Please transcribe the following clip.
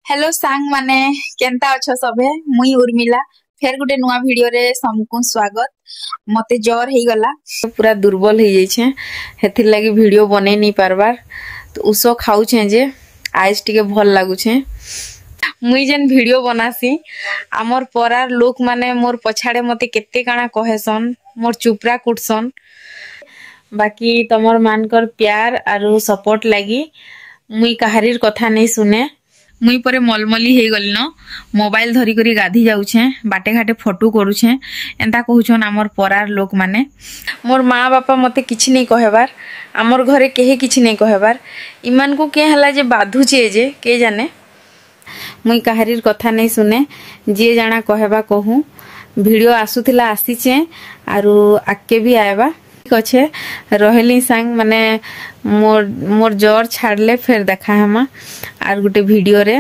Hello सांग माने केनता अच्छो सबे मुई उर्मिला फेर गुटे नुआ वीडियो रे समकु स्वागत। मते जर हे गला पूरा दुर्बल हे जाई छे हेतिर लागि वीडियो बने नहीं पारबार तो उसो खाऊ छे जे आज टिके भल लागु छे। मुई जेन वीडियो बनासी आमर परार लोक माने मोर पछाड़े मते केते काना कहेसन मोर चुपरा कुटसन बाकी तमर मानकर प्यार आरु सपोर्ट लगी मुई कहारीर कथा नहीं सुने। मुई परे मलमली हे गली न मोबाइल धरी करी गाधी जाउछे बाटे घाटे फोटो करूछे एंता कहउछन आमर परार लोक माने। मोर माँ बापा मते किछि नहीं कहेबार आमर घरे केहे किछि नहीं कहेबार इमान को के हला जे बाधुचे जे के जाने। मुई कहारीर कथा नहीं सुने जे जाना कहेबा कहूँ वीडियो आसुथिला आसीचे आरु आके भी आएबा ठीक अच्छे रहली सांग माने मोर जर छाड़ले फिर देखा हमा आर गुटे वीडियो रे।